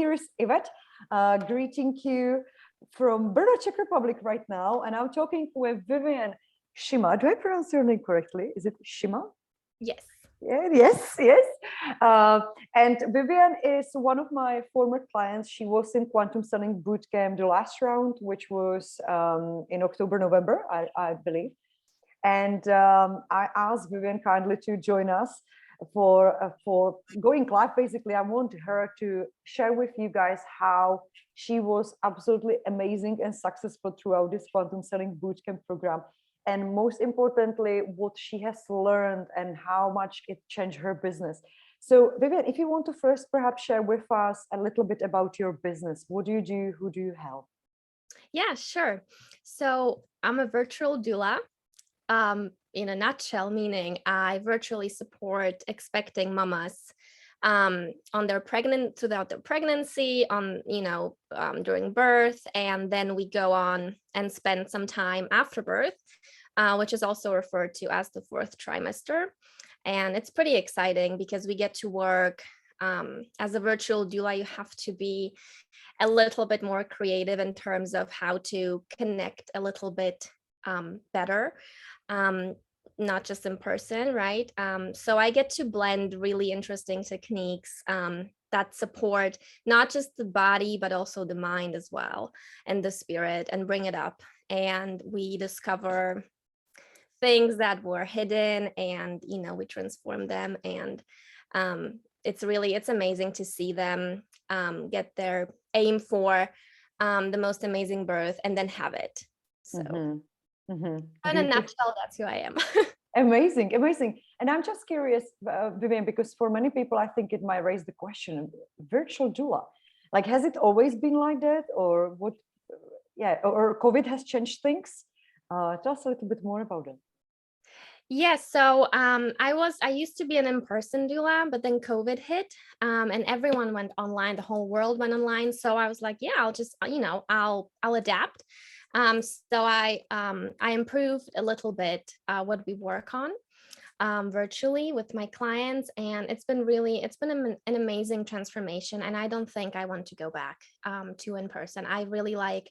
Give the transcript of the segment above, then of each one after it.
Here is Yvette, greeting you from Brno, Czech Republic right now. And I'm talking with Viviane Schima. Do I pronounce your name correctly? Is it Schima? Yes. Yeah, yes. And Viviane is one of my former clients. She was in Quantum Selling Bootcamp, the last round, which was in October, November, I believe. And I asked Viviane kindly to join us for going live. Basically, I want her to share with you guys how she was absolutely amazing and successful throughout this Quantum Selling Bootcamp program. And most importantly, what she has learned and how much it changed her business. So Viviane, if you want to first perhaps share with us a little bit about your business. What do you do? Who do you help? Yeah, sure. So I'm a virtual doula. In a nutshell, meaning I virtually support expecting mamas on their throughout their pregnancy, during birth, and then we go on and spend some time after birth, which is also referred to as the fourth trimester. And it's pretty exciting because we get to work as a virtual doula. You have to be a little bit more creative in terms of how to connect a little bit better. Not just in person, right? So I get to blend really interesting techniques that support not just the body, but also the mind as well, and the spirit, and bring it up. And we discover things that were hidden, and, we transform them. And it's amazing to see them get their aim for the most amazing birth and then have it. So. In a nutshell, that's who I am. Amazing. And I'm just curious, Viviane, because for many people, I think it might raise the question, virtual doula, like, has it always been like that, or what? Yeah, or COVID has changed things? Tell us a little bit more about it. Yes, so I used to be an in-person doula, but then COVID hit, and everyone went online. The whole world went online. So I was like, yeah, I'll just, I'll adapt. So I improved a little bit what we work on virtually with my clients, and it's been an amazing transformation. And I don't think I want to go back to in person. I really like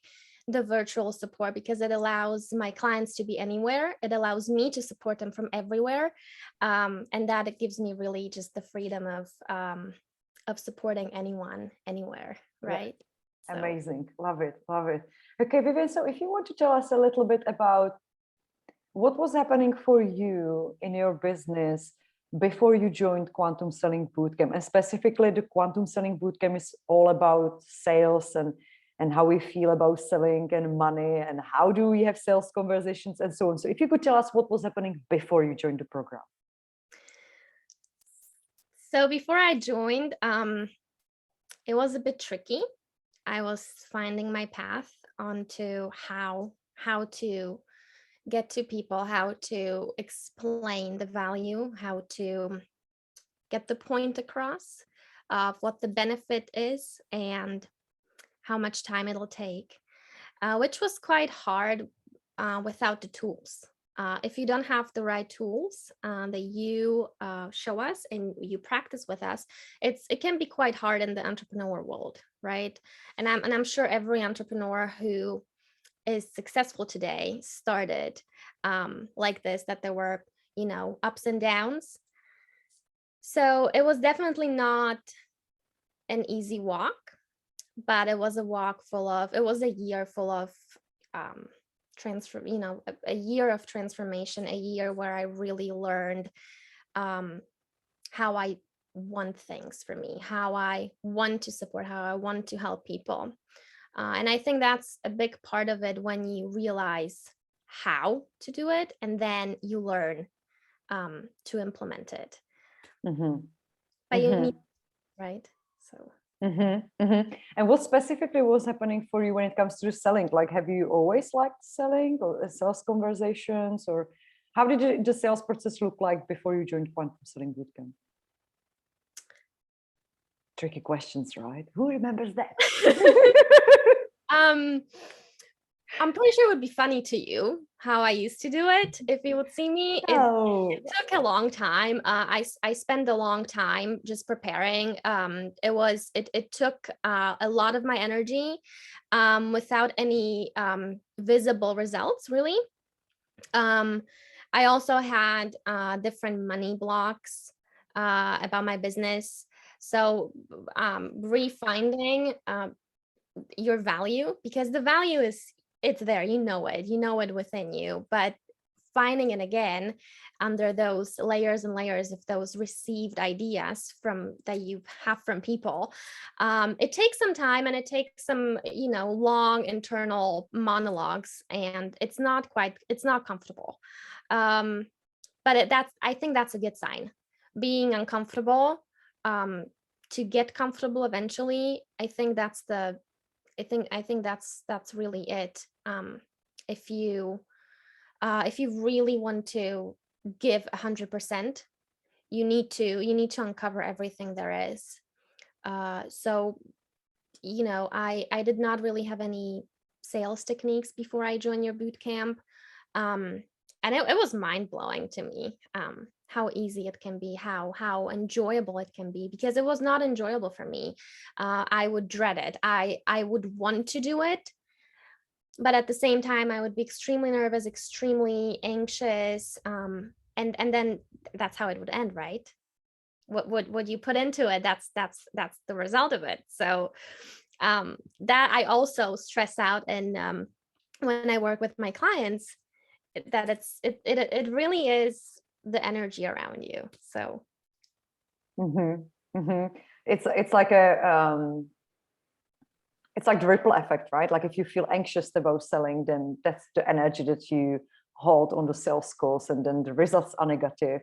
the virtual support because it allows my clients to be anywhere. It allows me to support them from everywhere, and that it gives me really just the freedom of supporting anyone, anywhere, right? Yeah. Amazing. Love it. Okay, Viviane, so if you want to tell us a little bit about what was happening for you in your business before you joined Quantum Selling Bootcamp, and specifically the Quantum Selling Bootcamp is all about sales and how we feel about selling and money and how do we have sales conversations and so on. So if you could tell us what was happening before you joined the program. So before I joined, it was a bit tricky. I was finding my path onto how to get to people, how to explain the value, how to get the point across of what the benefit is and how much time it'll take, which was quite hard without the tools. If you don't have the right tools that you show us and you practice with us, it can be quite hard in the entrepreneur world, right? And I'm sure every entrepreneur who is successful today started like this, that there were, ups and downs. So it was definitely not an easy walk, but it was a year full of a year of transformation, a year where I really learned how I want things for me, how I want to support, how I want to help people. And I think that's a big part of it, when you realize how to do it and then you learn to implement it. But you need, right? So. And what specifically was happening for you when it comes to selling? Like, have you always liked selling or sales conversations, or how did the sales process look like before you joined Quantum Selling Bootcamp? Tricky questions, right? Who remembers that? I'm pretty sure it would be funny to you how I used to do it. If you would see me, Oh, it took a long time. I spent a long time just preparing. It took a lot of my energy without any visible results, really. I also had different money blocks about my business. So refinding your value, because the value it's there, you know it within you, but finding it again under those layers and layers of those received ideas from that you have from people, it takes some time, and it takes some long internal monologues, and it's not comfortable, but I think that's a good sign, being uncomfortable, to get comfortable eventually. I think that's really it. If you really want to give 100%, you need to uncover everything there is. So I did not really have any sales techniques before I joined your boot camp, and it was mind blowing to me. How easy it can be, how enjoyable it can be, because it was not enjoyable for me. I would dread it. I would want to do it, but at the same time, I would be extremely nervous, extremely anxious, and then that's how it would end, right? What you put into it, that's the result of it. So that I also stress out, and when I work with my clients, that it really is the energy around you. So it's like a it's like the ripple effect, right? Like if you feel anxious about selling, then that's the energy that you hold on the sales calls, and then the results are negative.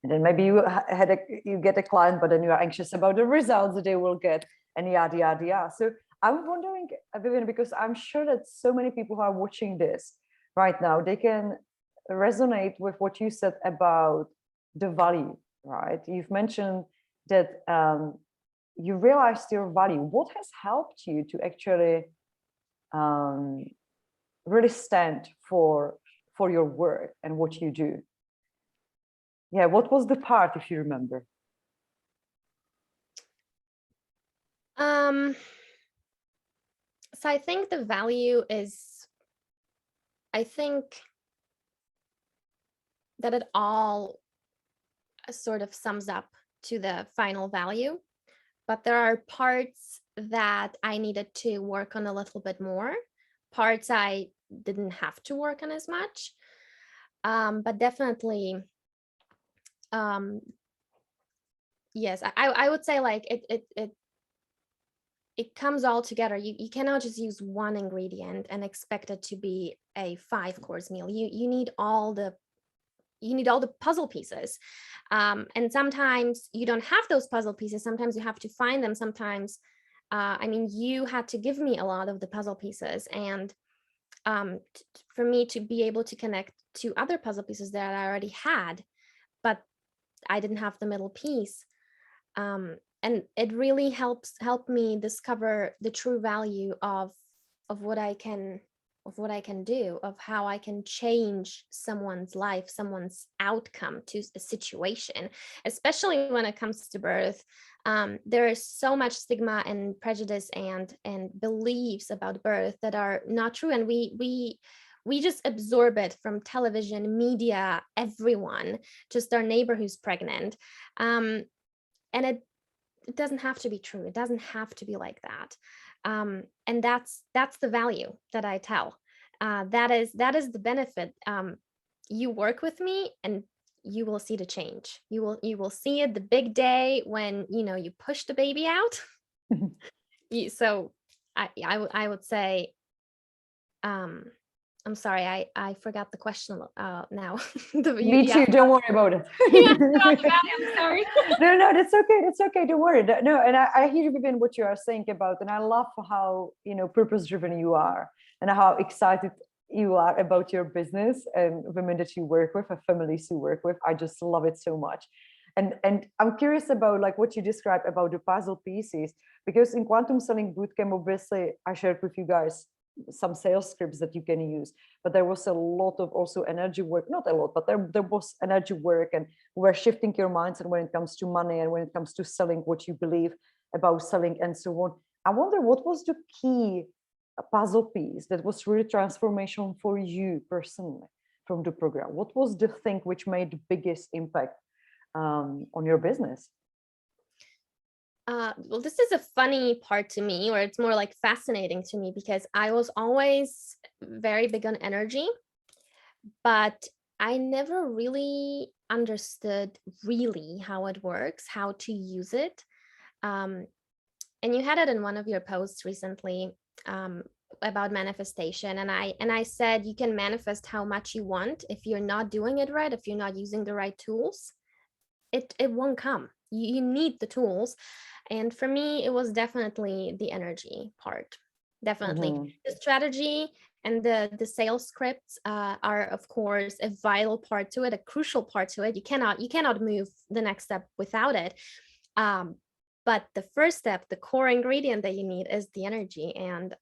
And then maybe you get a client, but then you are anxious about the results that they will get, and yada yada yada. So I'm wondering, Viviane, because I'm sure that so many people who are watching this right now, they can resonate with what you said about the value, right? You've mentioned that you realized your value. What has helped you to actually really stand for your work and what you do? Yeah, what was the part, if you remember? So I think the value is, I think that it all sort of sums up to the final value, but there are parts that I needed to work on a little bit more, parts I didn't have to work on as much, but definitely, yes, I would say like it comes all together. You cannot just use one ingredient and expect it to be a 5-course meal. You need all the puzzle pieces, and sometimes you don't have those puzzle pieces. Sometimes you have to find them. Sometimes I mean, you had to give me a lot of the puzzle pieces, and for me to be able to connect to other puzzle pieces that I already had, but I didn't have the middle piece, and it really helped me discover the true value of what I can do, of how I can change someone's life, someone's outcome to a situation, especially when it comes to birth. There is so much stigma and prejudice and beliefs about birth that are not true, and we just absorb it from television, media, everyone, just our neighbor who's pregnant, and it doesn't have to be true. It doesn't have to be like that. And that's the value that I tell. That is the benefit. You work with me, and you will see the change. You will see it the big day when you push the baby out. So I would say, I'm sorry, I forgot the question now. Me too. Don't worry about it. I'm sorry. No, that's okay. That's okay. Don't worry. No, and I hear, Viviane, what you are saying about, and I love how purpose-driven you are, and how excited you are about your business and women that you work with and families you work with. I just love it so much. And I'm curious about like what you described about the puzzle pieces, because in Quantum Selling Bootcamp, obviously, I shared with you guys some sales scripts that you can use, but there was a lot of also energy work, not a lot, but there was energy work, and we're shifting your mindset when it comes to money and when it comes to selling, what you believe about selling and so on. I wonder, what was the key puzzle piece that was really transformational for you personally from the program? What was the thing which made the biggest impact on your business? Well, this is a funny part to me, or it's more like fascinating to me, because I was always very big on energy, but I never really understood really how it works, how to use it. And you had it in one of your posts recently, about manifestation, and I said you can manifest how much you want. If you're not doing it right, if you're not using the right tools, it won't come. You need the tools. And for me, it was definitely the energy part. Definitely the strategy and the sales scripts are, of course, a vital part to it, a crucial part to it. You cannot move the next step without it. But the first step, the core ingredient that you need, is the energy. And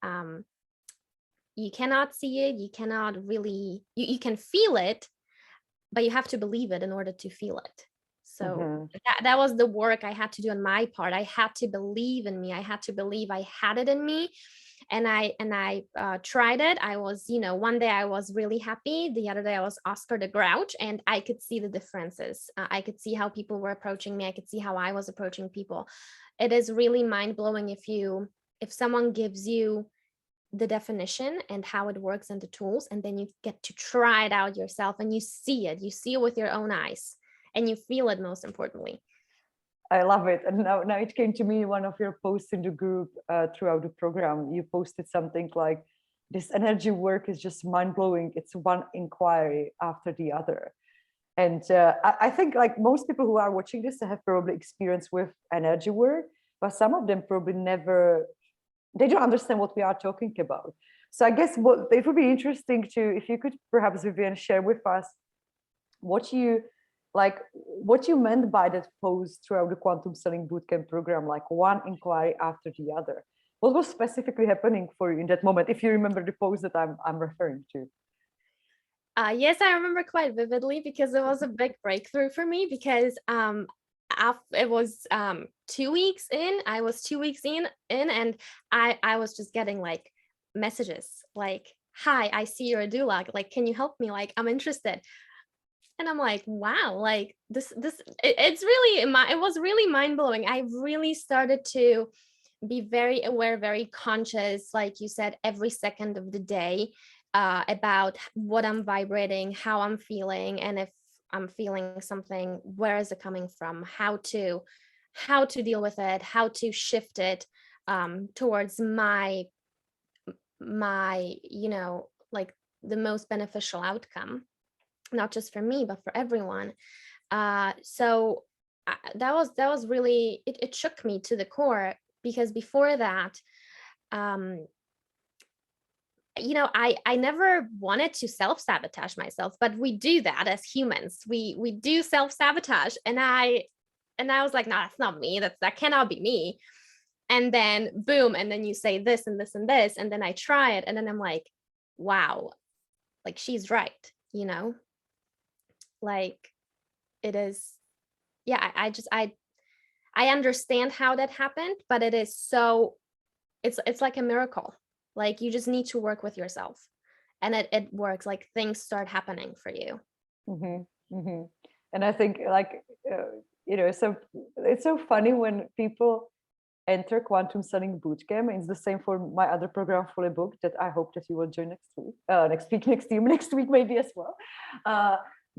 you cannot see it. You cannot really, you can feel it, but you have to believe it in order to feel it. So that was the work I had to do on my part. I had to believe in me. I had to believe I had it in me. And I tried it. I was, one day I was really happy. The other day I was Oscar the Grouch, and I could see the differences. I could see how people were approaching me. I could see how I was approaching people. It is really mind-blowing if someone gives you the definition and how it works and the tools, and then you get to try it out yourself, and you see it with your own eyes, and you feel it, most importantly. I love it. And now it came to me, one of your posts in the group throughout the program. You posted something like, this energy work is just mind-blowing. It's one inquiry after the other. And I think, like most people who are watching this, they have probably experience with energy work, but some of them probably they don't understand what we are talking about. So I guess it would be interesting if you could perhaps, Viviane, share with us what you meant by that post throughout the Quantum Selling Bootcamp program, like one inquiry after the other. What was specifically happening for you in that moment, if you remember the post that I'm referring to? Yes, I remember quite vividly, because it was a big breakthrough for me, because it was 2 weeks in. I was 2 weeks in, and I was just getting like messages like, "Hi, I see you're a doula. Like, can you help me? Like, I'm interested." And I'm like, wow, like it was really mind-blowing. I really started to be very aware, very conscious, like you said, every second of the day, about what I'm vibrating, how I'm feeling, and if I'm feeling something, where is it coming from, how to deal with it, how to shift it towards my like the most beneficial outcome, not just for me, but for everyone. So that was really, it shook me to the core, because before that, I never wanted to self-sabotage myself, but we do that as humans. We do self-sabotage, and I was like, no, that's not me. That cannot be me. And then boom, and then you say this and this and this, and then I try it, and then I'm like, wow, like she's right, like it is. Yeah, I understand how that happened, but it is so, it's like a miracle. Like, you just need to work with yourself, and it works. Like, things start happening for you. And I think, like, so it's so funny when people enter Quantum Selling Bootcamp. It's the same for my other program, Fully Booked, that I hope that you will join next week maybe as well.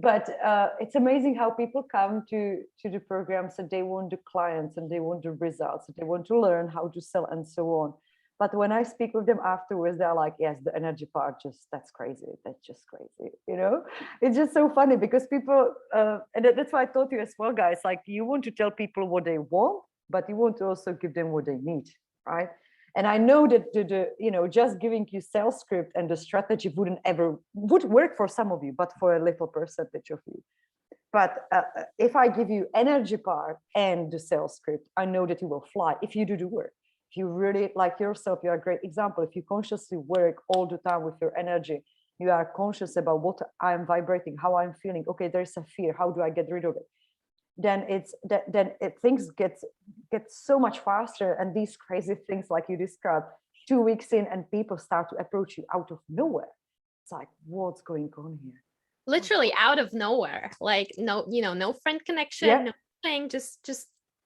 But it's amazing how people come to the programs and they want the clients and they want the results, they want to learn how to sell and so on. But when I speak with them afterwards, they're like, yes, the energy part, that's crazy. That's just crazy. It's just so funny, because people, and that's why I told you as well, guys, like, you want to tell people what they want, but you want to also give them what they need, right? And I know that just giving you sales script and the strategy would work for some of you, but for a little percentage of you. But if I give you energy part and the sales script, I know that you will fly if you do the work. if you really like yourself, you're a great example. If you consciously work all the time with your energy, you are conscious about what I'm vibrating, how I'm feeling. Okay, there's a fear. How do I get rid of it? Then things get so much faster. And these crazy things, like you described, 2 weeks in, and people start to approach you out of nowhere. It's like, what's going on here? Literally out of nowhere, like no, no friend connection, no thing, just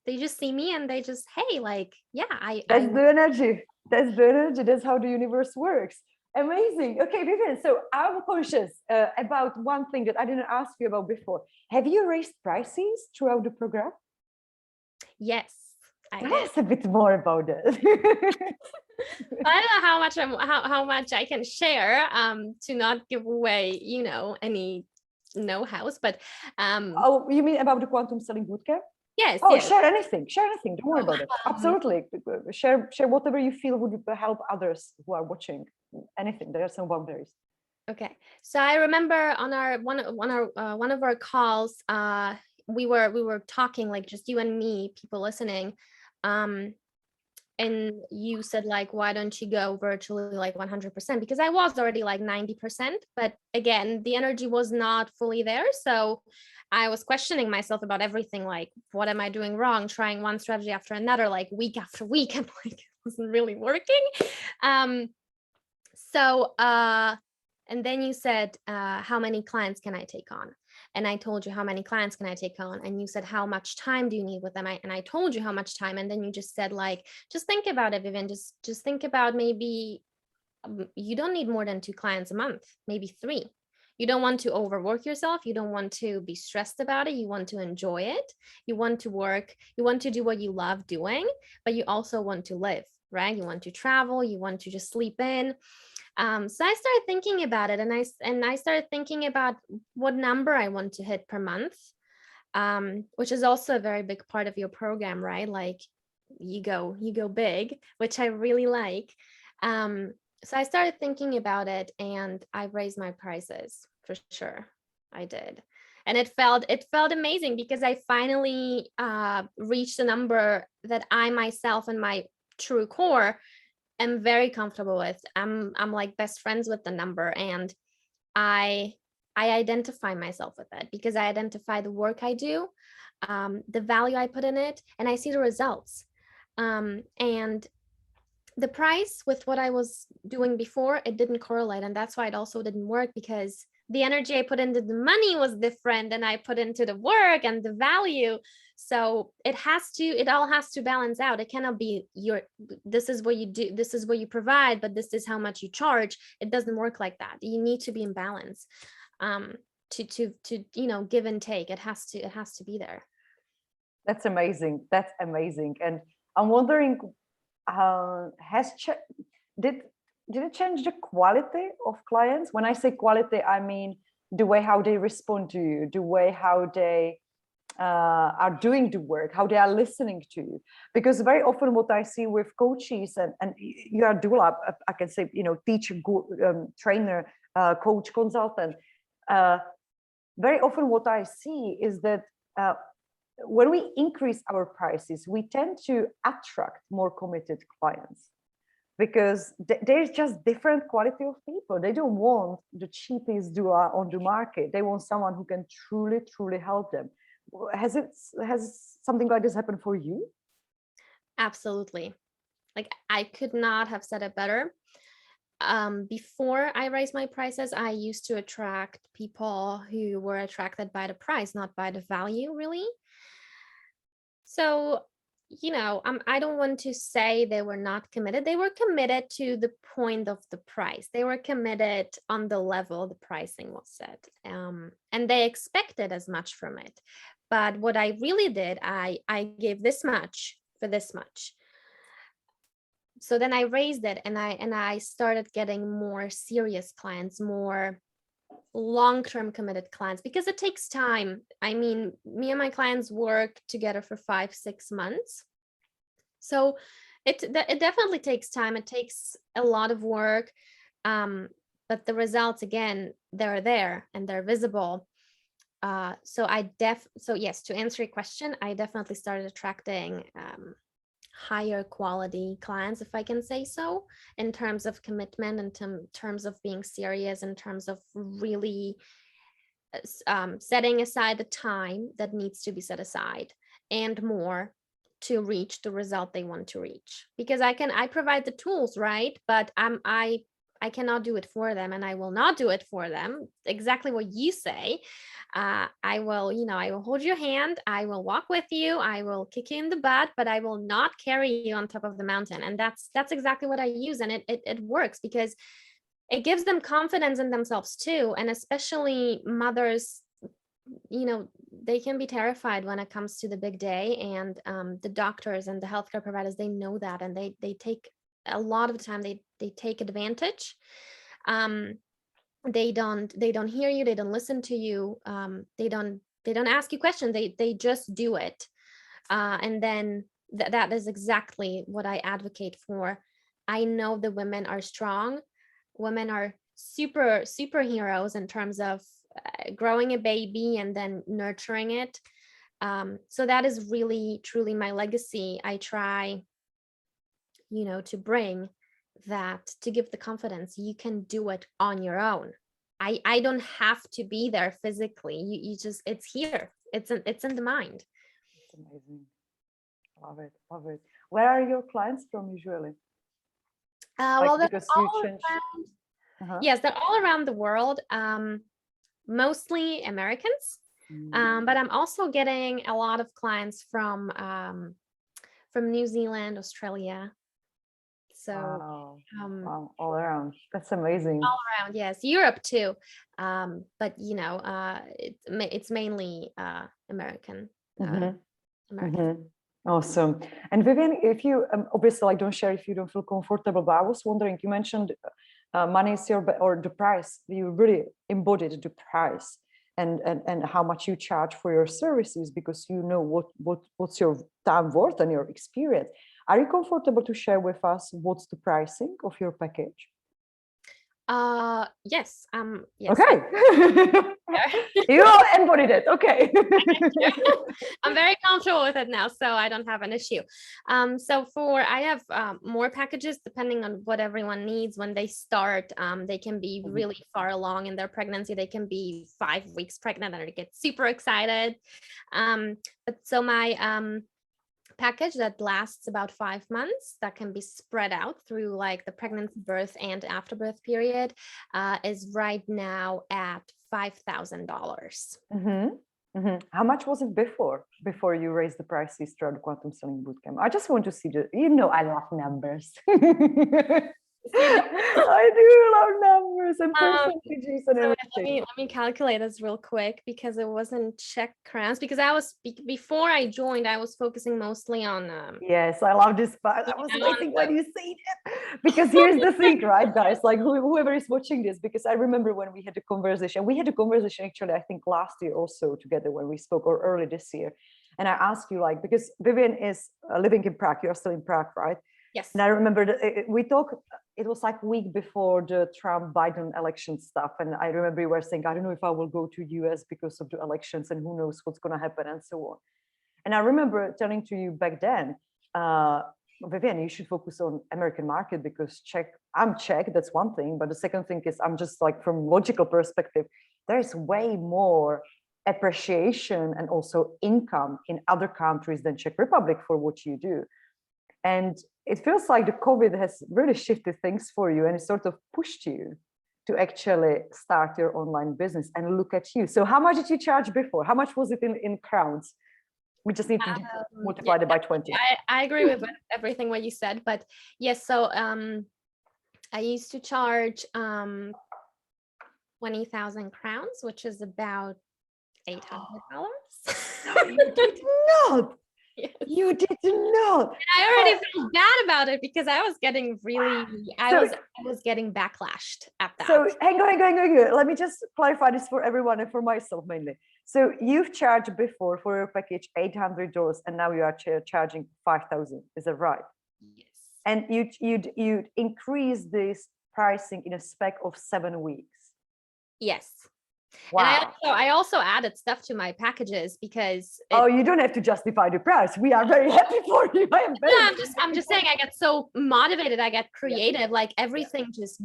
they just see me and they just, hey, like, yeah, that's the energy. That's the energy. That's how the universe works. Amazing. Okay, Viviane, so I'm conscious about one thing that I didn't ask you about before. Have you raised prices throughout the program? Yes, Tell us a bit more about it. I don't know how much I can share to not give away, any know-hows, but oh, you mean about the Quantum Selling Bootcamp? Yes. Oh, yes. share anything. Don't worry about it. Absolutely. Share whatever you feel would help others who are watching. Anything. There are some boundaries. Okay. So I remember on our one of our calls, we were talking, like just you and me, people listening. And you said, like, why don't you go virtually like 100%? Because I was already like 90%, but again, the energy was not fully there. So I was questioning myself about everything, like, what am I doing wrong? Trying one strategy after another, like week after week. I'm like, it wasn't really working. And then you said, how many clients can I take on? And I told you, how many clients can I take on? And you said, how much time do you need with them? And I told you how much time. And then you just said, like, just think about it, Vivian. Just think about, maybe you don't need more than 2 clients a month, maybe 3. You don't want to overwork yourself. You don't want to be stressed about it. You want to enjoy it. You want to work. You want to do what you love doing, but you also want to live, right? You want to travel. You want to just sleep in. So I started thinking about it, and I started thinking about what number I want to hit per month, which is also a very big part of your program, right? Like you go big, which I really like. So I started thinking about it, and I raised my prices for sure. I did. And it felt amazing, because I finally reached a number that I myself and my true core am very comfortable with. I'm like best friends with the number, and I identify myself with it, because I identify the work I do, the value I put in it, and I see the results. And the price with what I was doing before, it didn't correlate, and that's why it also didn't work, because the energy I put into the money was different than I put into the work and the value. So it all has to balance out. It cannot be this is what you do, this is what you provide, but this is how much you charge. It doesn't work like that. You need to be in balance, to give and take. It has to be there. That's amazing. And I'm wondering, did it change the quality of clients? When I say quality, I mean the way how they respond to you, the way how they are doing the work, how they are listening to you. Because very often what I see with coaches, and you are doula, I can say, teacher, trainer, coach, consultant. Very often what I see is that when we increase our prices, we tend to attract more committed clients, because there's just different quality of people. They don't want the cheapest doula on the market. They want someone who can truly, truly help them. Has something like this happened for you? Absolutely. Like, I could not have said it better. Before I raised my prices, I used to attract people who were attracted by the price, not by the value, really. So, I don't want to say they were not committed. They were committed to the point of the price. They were committed on the level the pricing was set. And they expected as much from it. But what I really did, I gave this much for this much. So then I raised it, and I started getting more serious clients, more long-term committed clients, because it takes time. I mean, me and my clients work together for 5-6 months. So it definitely takes time. It takes a lot of work. But the results, again, they're there and they're visible. So yes, to answer your question, I definitely started attracting higher quality clients, if I can say so, in terms of commitment, in terms of being serious, in terms of really setting aside the time that needs to be set aside and more to reach the result they want to reach. Because I provide the tools, right? But I cannot do it for them, and I will not do it for them. Exactly what you say. I will, I will hold your hand. I will walk with you. I will kick you in the butt, but I will not carry you on top of the mountain. And that's exactly what I use. And it works because it gives them confidence in themselves too. And especially mothers, they can be terrified when it comes to the big day, and the doctors and the healthcare providers, they know that, and they take a lot of the time they take advantage. They don't hear you, they don't listen to you, they don't ask you questions, they just do it, and then that is exactly what I advocate for. I know the women are strong. Women are superheroes in terms of growing a baby and then nurturing it. So that is really truly my legacy. I try, to bring that, to give the confidence you can do it on your own. I don't have to be there physically. You just, it's here. It's in the mind. It's amazing. Love it. Love it. Where are your clients from usually? Well, they're because all you changed. around, yes, they're all around the world. Mostly Americans. But I'm also getting a lot of clients from New Zealand, Australia. So wow, all around. That's amazing. All around, yes, Europe too. But it's mainly American. Awesome. And Viviane, if you obviously don't share if you don't feel comfortable, but I was wondering, you mentioned money is or the price. You really embodied the price and how much you charge for your services, because you know what's your time worth and your experience. Are you comfortable to share with us what's the pricing of your package? Yes. Yes. Okay. You all embodied it. Okay. I'm very comfortable with it now, so I don't have an issue. So I have more packages depending on what everyone needs when they start. They can be really far along in their pregnancy. They can be 5 weeks pregnant and they get super excited. But so my package that lasts about 5 months, that can be spread out through like the pregnancy, birth, and afterbirth period, is right now at $5,000. How much was it before you raised the prices throughout the Quantum Selling Bootcamp? I just want to see I love numbers. I do love numbers and percentages and everything. Let me calculate this real quick, because it wasn't Czech crowns, because before I joined, I was focusing mostly on yes, I love this part. I was waiting when you say it, because here's the thing, right, guys, like whoever is watching this, because I remember when we had a conversation actually, I think last year also together when we spoke, or early this year, and I asked you, because Viviane is living in Prague. You're still in Prague, right? Yes. And I remember that we talked, it was like a week before the Trump-Biden election stuff. And I remember you were saying, I don't know if I will go to US because of the elections and who knows what's going to happen and so on. And I remember telling to you back then, Viviane, you should focus on American market because I'm Czech, that's one thing. But the second thing is I'm just from logical perspective, there's way more appreciation and also income in other countries than Czech Republic for what you do. And it feels like the COVID has really shifted things for you, and it sort of pushed you to actually start your online business. And look at you. So how much did you charge before? How much was it in crowns? We just need to multiply it by 20. I agree with everything what you said, but yes, so I used to charge 20,000 crowns, which is about $800. No, you did not. Yes. You did not. And I already felt bad about it because I was getting I was getting backlashed at that. So hang on. Let me just clarify this for everyone and for myself mainly. So you've charged before for your package $800, and now you are charging $5,000. Is that right? Yes. And you'd increase this pricing in a spec of 7 weeks. Yes. And Wow. I also added stuff to my packages because Oh, you don't have to justify the price. We are very happy for you. I am very I'm just saying I get so motivated, I get creative, like everything just,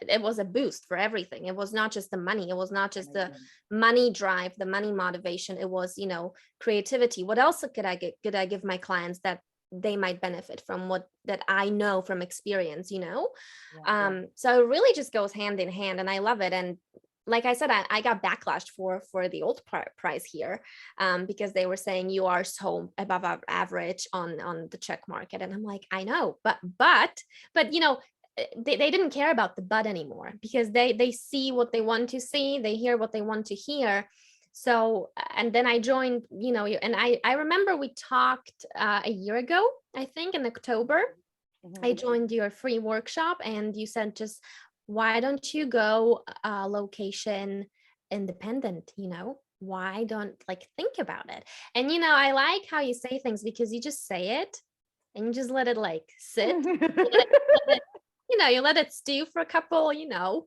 it was a boost for everything. It was not just the money, it was not just the money drive, the money motivation, it was, you know, creativity. What else could I give my clients that they might benefit from, what that I know from experience, you know? So it really just goes hand in hand, and I love it. And like I said, I got backlash for the old price here, because they were saying you are so above average on the Czech market, and I'm like, I know, but you know, they didn't care about the but anymore, because they see what they want to see, they hear what they want to hear. So, and then I joined, you know, and I remember we talked a year ago, I think in October. I joined your free workshop, and you said, just why don't you go location independent, you know? Why don't, like, think about it? And, you know, I like how you say things, because you just say it and you just let it like sit. You know, you let it stew for a couple, you know,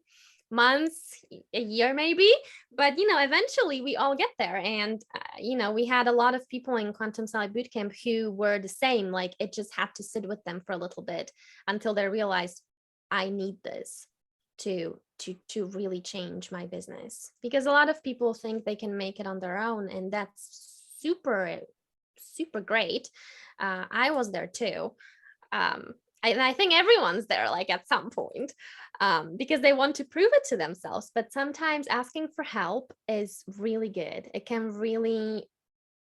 months, a year maybe, but you know, eventually we all get there. And you know, we had a lot of people in Quantum Selling Bootcamp who were the same, like it just had to sit with them for a little bit until they realized, I need this to really change my business. Because a lot of people think they can make it on their own, and that's super great. I was there too. And I think everyone's there, like at some point, because they want to prove it to themselves. But sometimes asking for help is really good. It can really,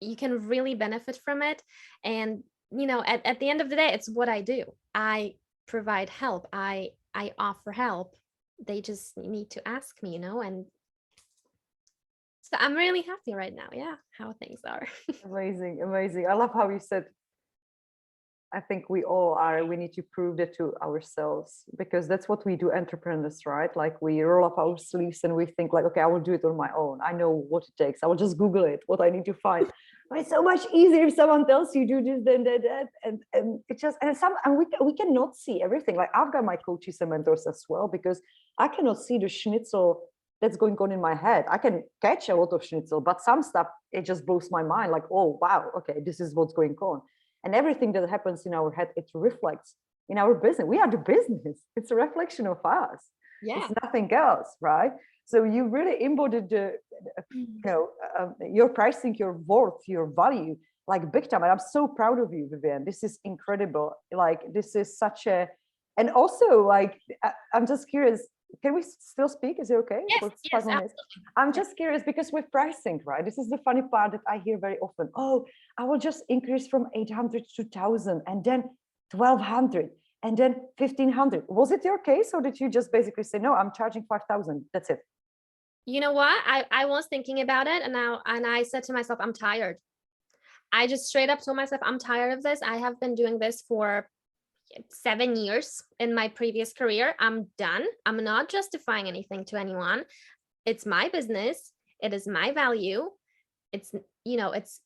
you can really benefit from it. And, you know, at the end of the day, it's what I do. I provide help. I offer help. They just need to ask me, you know, and so I'm really happy right now. Yeah, how things are. Amazing, amazing. I love how you said, I think we all are, we need to prove that to ourselves, because that's what we do, entrepreneurs, right? Like we roll up our sleeves and we think like, okay, I will do it on my own. I know what it takes. I will just Google it, what I need to find. But it's so much easier if someone tells you do this, then that. And it just, and we cannot see everything. Like I've got my coaches and mentors as well, because I cannot see the schnitzel that's going on in my head. I can catch a lot of schnitzel, but some stuff, it just blows my mind. Like, oh, wow, okay, this is what's going on. And everything that happens in our head, it reflects in our business. We are the business. It's a reflection of us. Yeah. It's nothing else, right? So you really embodied your pricing, your worth, your value, like big time. And I'm so proud of you, Viviane. This is incredible. Like this is such a, and also like, I'm just curious, can we still speak? Is it okay? Yes, yes, I'm just curious, because with pricing, right? This is the funny part that I hear very often. Oh, I will just increase from 800 to 1,000 and then 1,200 and then 1,500. Was it your case, or did you just basically say, no, I'm charging 5,000? That's it. You know what? I was thinking about it, and I said to myself, I'm tired. I just straight up told myself, I'm tired of this. I have been doing this for 7 years in my previous career. I'm done. I'm not justifying anything to anyone. It's my business. It is my value. It's, you know, it's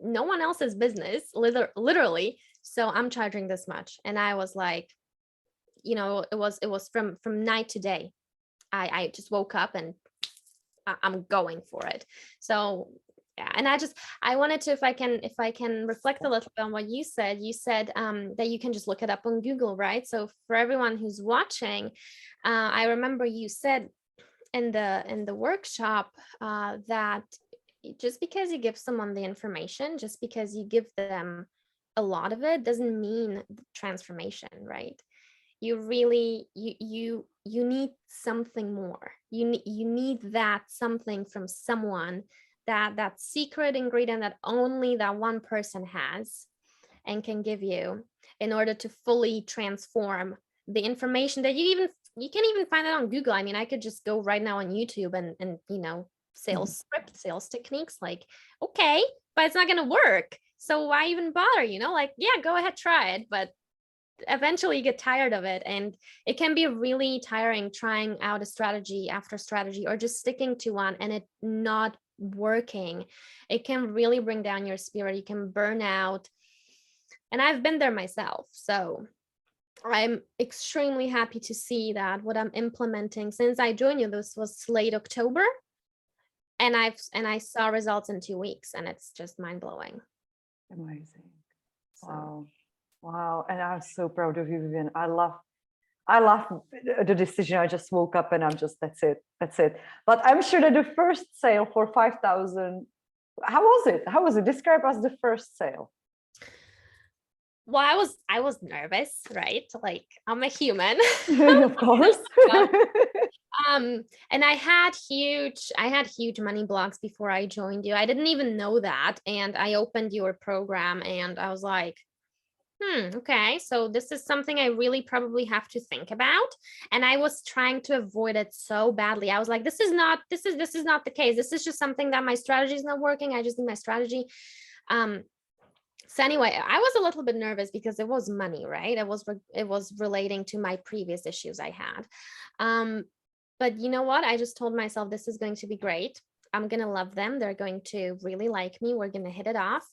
no one else's business, literally. So I'm charging this much. And I was like, you know, it was from night to day. I just woke up and I'm going for it. So yeah, and I wanted to, if I can reflect a little bit on what you said that you can just look it up on Google, right? So for everyone who's watching, I remember you said in the workshop that just because you give someone the information, just because you give them a lot of it, doesn't mean transformation, right? You really, you need something more. You need that something from someone, that secret ingredient that only that one person has and can give you, in order to fully transform the information that you can even find it on Google. I mean, I could just go right now on YouTube and you know, sales script, sales techniques, like, okay, but it's not going to work. So why even bother, you know, like, yeah, go ahead, try it. But eventually you get tired of it, and it can be really tiring trying out a strategy after strategy, or just sticking to one and it not working. It can really bring down your spirit. You can burn out, and I've been there myself. So I'm extremely happy to see that what I'm implementing since I joined you, this was late October, And I saw results in 2 weeks, and it's just mind blowing. Amazing. So. Wow. Wow. And I'm so proud of you, Viviane. I love the decision. I just woke up and I'm just, that's it. That's it. But I'm sure that the first sale for 5,000, how was it? How was it? Describe us the first sale. Well, I was nervous, right? Like, I'm a human. Of course. And I had huge money blocks before I joined you. I didn't even know that. And I opened your program and I was like, okay, so this is something I really probably have to think about. And I was trying to avoid it so badly. I was like, this is not the case. This is just something that my strategy is not working. I just need my strategy. So anyway, I was a little bit nervous because it was money, right? It was relating to my previous issues I had. But you know what? I just told myself, this is going to be great. I'm going to love them. They're going to really like me. We're going to hit it off.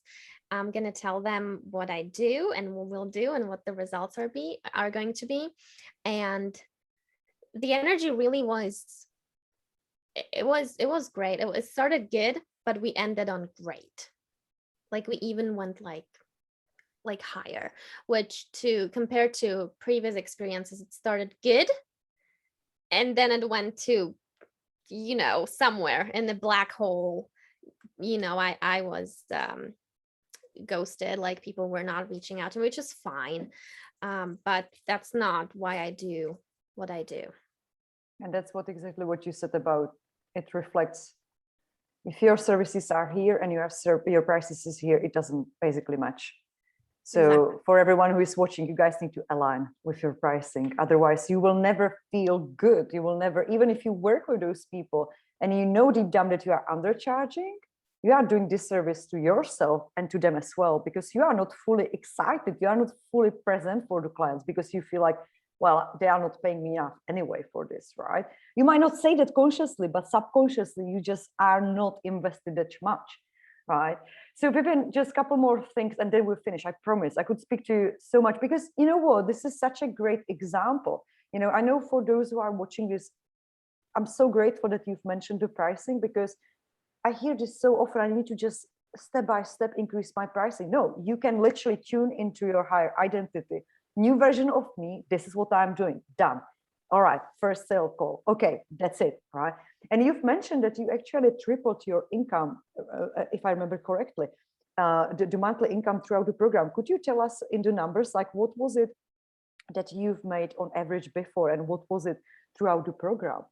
I'm going to tell them what I do and what we'll do and what the results are going to be. And the energy really was, it was great. It started good, but we ended on great. Like we even went like higher, which compared to previous experiences, it started good. And then it went to, somewhere in the black hole. I was ghosted, like people were not reaching out to me, which is fine. But that's not why I do what I do. And that's exactly what you said about it reflects. If your services are here and your prices is here, it doesn't basically match. So exactly. For everyone who is watching, you guys need to align with your pricing. Otherwise, you will never feel good. You will never, even if you work with those people and you know deep down that you are undercharging, you are doing disservice to yourself and to them as well, because you are not fully excited. You are not fully present for the clients because you feel like, well, they are not paying me enough anyway for this, right? You might not say that consciously, but subconsciously, you just are not invested that much, right? So Viviane, just a couple more things and then we'll finish. I promise. I could speak to you so much because you know what? This is such a great example. I know for those who are watching this, I'm so grateful that you've mentioned the pricing because I hear this so often. I need to just step by step increase my pricing. No, you can literally tune into your higher identity. New version of me. This is what I'm doing. Done. All right. First sale call. Okay. That's it. Right. And you've mentioned that you actually tripled your income, if I remember correctly, the monthly income throughout the program. Could you tell us in the numbers, like what was it that you've made on average before and what was it throughout the program?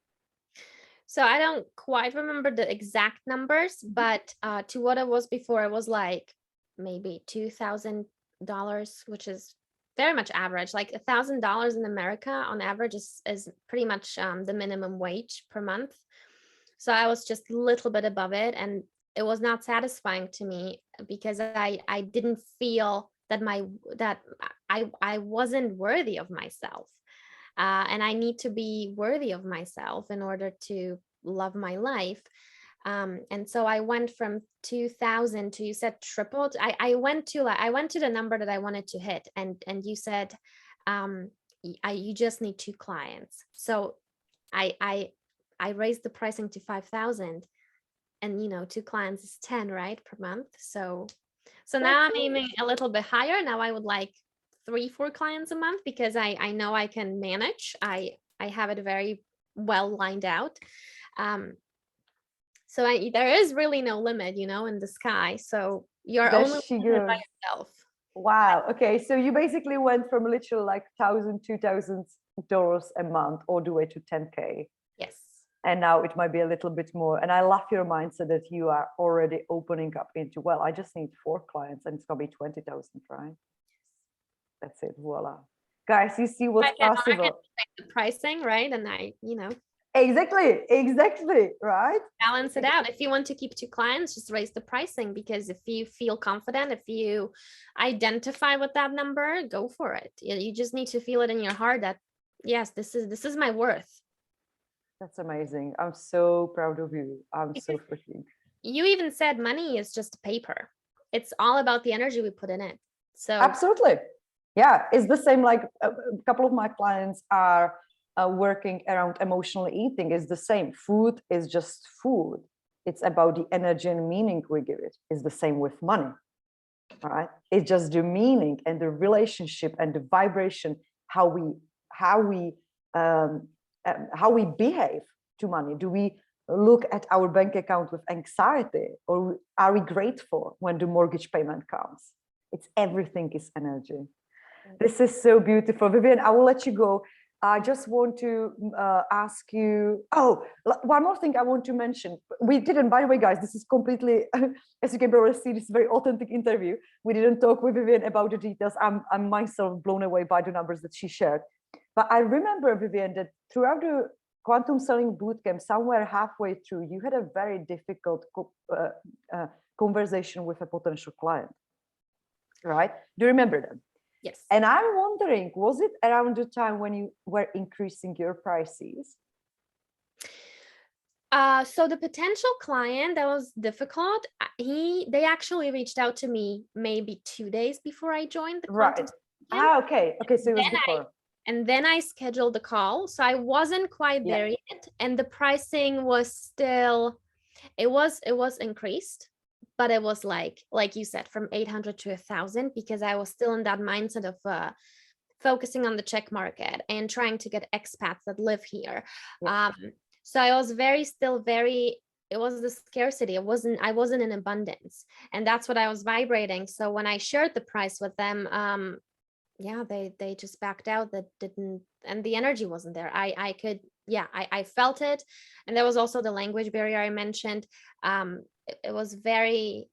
So I don't quite remember the exact numbers, but to what it was before, it was maybe $2,000, which is very much average. Like $1,000 in America on average is pretty much the minimum wage per month. So I was just a little bit above it, and it was not satisfying to me because I didn't feel that I wasn't worthy of myself. And I need to be worthy of myself in order to love my life. And so I went from 2000 to, you said tripled. I went to the number that I wanted to hit, and you said you just need 2 clients. So I raised the pricing to 5,000, and 2 clients is 10, right, per month. So now I'm aiming a little bit higher. Now I would like 3-4 clients a month because I know I can manage. I have it very well lined out. So there is really no limit, in the sky. So you're only limited by yourself. Wow. Okay. So you basically went from literally like $1,000-$2,000 a month all the way to 10K. Yes. And now it might be a little bit more. And I love your mindset that you are already opening up into, well, I just need 4 clients and it's going to be 20,000, right? That's it. Voila. Guys, you see what's possible. I can the pricing, right? And Exactly, right? Balance it out. If you want to keep 2 clients, just raise the pricing, because if you feel confident, if you identify with that number, go for it. You just need to feel it in your heart that, yes, this is my worth. That's amazing. I'm so proud of you. I'm so freaking. You even said money is just paper. It's all about the energy we put in it. So absolutely. Yeah, it's the same. Like a couple of my clients are working around emotional eating. Is the same. Food is just food. It's about the energy and meaning we give it. It's the same with money, right? It's just the meaning and the relationship and the vibration, how we behave to money. Do we look at our bank account with anxiety, or are we grateful when the mortgage payment comes? It's everything is energy. This is so beautiful. Viviane, I will let you go. I just want to ask you, one more thing I want to mention. We didn't, by the way, guys, this is completely, as you can probably see, this is a very authentic interview. We didn't talk with Viviane about the details. I'm myself blown away by the numbers that she shared. But I remember, Viviane, that throughout the Quantum Selling Bootcamp, somewhere halfway through, you had a very difficult conversation with a potential client, right? Do you remember them? Yes. And I'm wondering, was it around the time when you were increasing your prices? So the potential client that was difficult, they actually reached out to me maybe 2 days before I joined the Quantum. Right. Okay. So it was before. And then I scheduled the call. So I wasn't quite there yet. And the pricing was still, it was increased, but it was like you said, from 800 to 1,000, because I was still in that mindset of focusing on the Czech market and trying to get expats that live here. So I was it was the scarcity. I wasn't in abundance, and that's what I was vibrating. So when I shared the price with them, they just backed out. That didn't, and the energy wasn't there. I felt it. And there was also the language barrier I mentioned. It was very,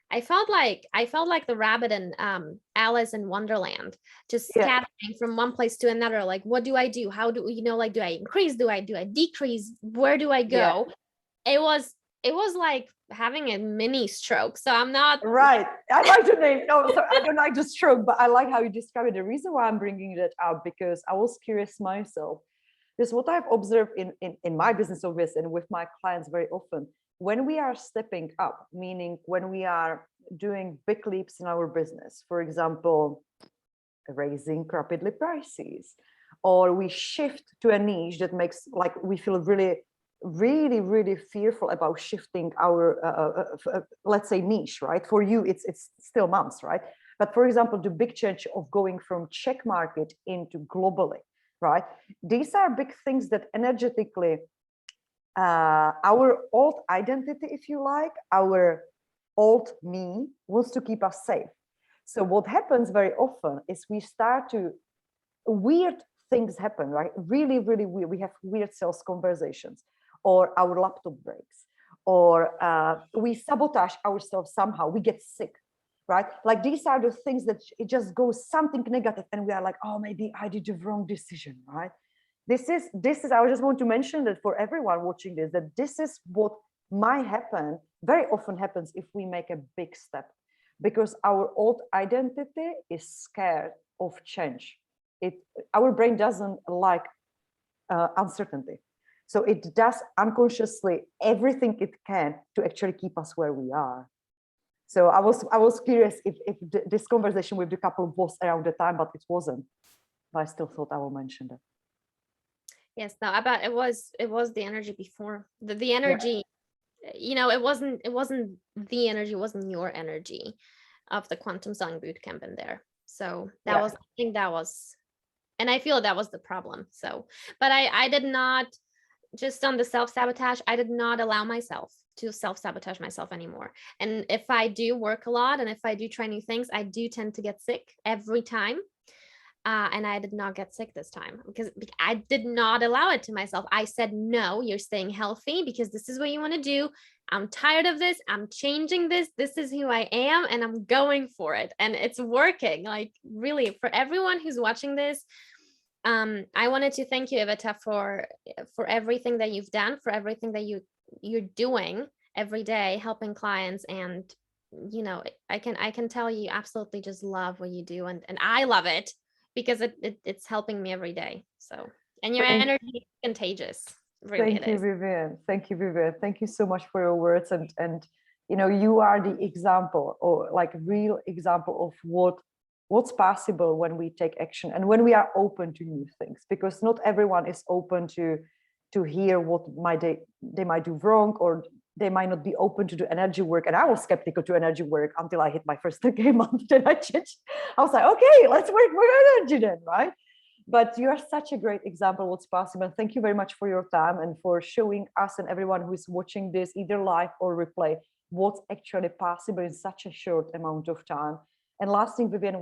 I felt like the rabbit in Alice in Wonderland, just scattering from one place to another. Like, what do I do? How do like, do I increase? Do I decrease? Where do I go? It was like having a mini stroke. So I'm not right. I like the name. No, so I don't like the stroke, but I like how you describe it. The reason why I'm bringing that up, because I was curious myself. Because what I've observed in my business, obviously, and with my clients very often, when we are stepping up, meaning when we are doing big leaps in our business, for example, raising rapidly prices, or we shift to a niche that makes, like, we feel really, really, really fearful about shifting our, let's say, niche, right? For you, it's still months, right? But for example, the big change of going from Czech market into globally, right? These are big things that energetically, our old identity, if you like, our old me wants to keep us safe. So what happens very often is we start to, weird things happen, right? Really, really weird. We have weird sales conversations, or our laptop breaks, or we sabotage ourselves somehow, we get sick, right? Like, these are the things that it just goes something negative, and we are like, oh, maybe I did the wrong decision, right? This is, I just want to mention that for everyone watching this, that this is what might happen, very often happens if we make a big step, because our old identity is scared of change. Our brain doesn't like uncertainty. So it does unconsciously everything it can to actually keep us where we are. So I was curious if this conversation with the couple was around the time, but it wasn't. But I still thought I will mention that. Yes, no, but it was the energy before. The energy, it wasn't the energy, it wasn't your energy of the Quantum Selling Bootcamp in there. So that was, I think that was, and I feel that was the problem. So, but I did not, just on the self-sabotage, I did not allow myself to self-sabotage myself anymore. And if I do work a lot, and if I do try new things, I do tend to get sick every time. And I did not get sick this time because I did not allow it to myself. I said, no, you're staying healthy because this is what you want to do. I'm tired of this. I'm changing this. This is who I am, and I'm going for it. And it's working. Like, really, for everyone who's watching this, I wanted to thank you, Iveta, for everything that you've done, for everything that you're doing every day, helping clients. And, I can tell you absolutely just love what you do. And I love it, because it's helping me every day. So, and your energy is contagious. Really, thank you, Viviane. Thank you, Viviane. Thank you so much for your words. And you are the example, or like real example of what's possible when we take action and when we are open to new things, because not everyone is open to hear what they might do wrong, or they might not be open to do energy work. And I was skeptical to energy work until I hit my first 30K month. Then I changed. I was like, okay, let's work with energy then, right? But you are such a great example of what's possible. Thank you very much for your time and for showing us and everyone who is watching this, either live or replay, what's actually possible in such a short amount of time. And last thing, Viviane,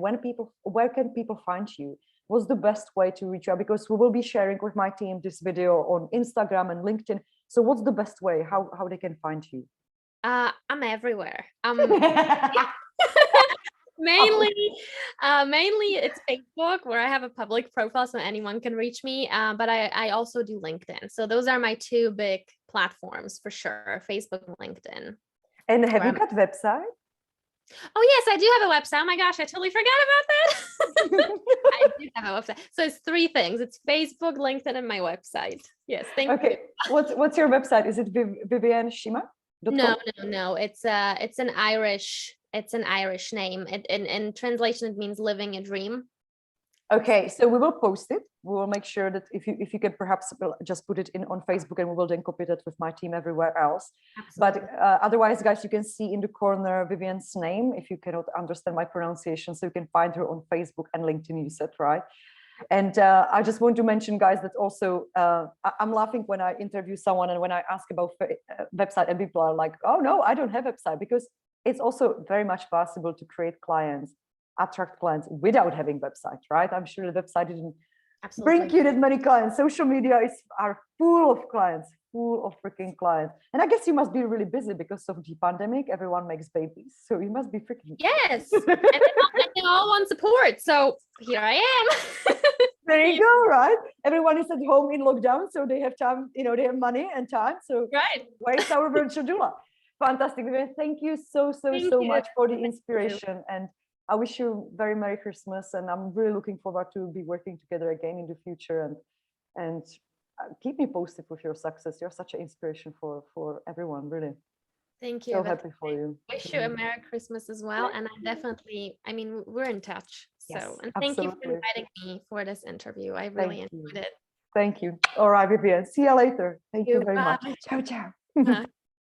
where can people find you? What's the best way to reach out? Because we will be sharing with my team this video on Instagram and LinkedIn. So what's the best way, how they can find you? I'm everywhere. Mainly it's Facebook, where I have a public profile so anyone can reach me. But I also do LinkedIn. So those are my two big platforms for sure, Facebook and LinkedIn. And have you got a website? Oh yes, I do have a website. Oh my gosh, I totally forgot about that. I do have a website. So it's three things. It's Facebook, LinkedIn, and my website. Yes, thank you. Okay, what's your website? Is it Viviane Schima? No. It's an Irish name. In translation, it means living a dream. Okay, so we will post it. We will make sure that if you can perhaps just put it in on Facebook, and we will then copy that with my team everywhere else. Absolutely. But otherwise, guys, you can see in the corner Viviane's name if you cannot understand my pronunciation. So you can find her on Facebook and LinkedIn, you said, right? And I just want to mention, guys, that also I'm laughing when I interview someone and when I ask about website, and people are like, oh no, I don't have a website, because it's also very much possible to create clients, attract clients without having website, right? I'm sure the website didn't bring you that many clients. Social media are full of clients, full of freaking clients. And I guess you must be really busy because of the pandemic. Everyone makes babies, so you must be freaking. Yes, and they all want support. So here I am. There you go, right? Everyone is at home in lockdown, so they have time, they have money and time. So right. Where's our virtual doula? Fantastic. Thank you so much for the inspiration. And I wish you very Merry Christmas. And I'm really looking forward to be working together again in the future. And keep me posted with your success. You're such an inspiration for everyone, really. Thank you. So happy for you. Wish you a Merry Christmas as well. And we're in touch. So, yes, and thank you for inviting me for this interview. I really enjoyed it. Thank you. All right, Viviane. See you later. Thank you very much. Ciao, ciao.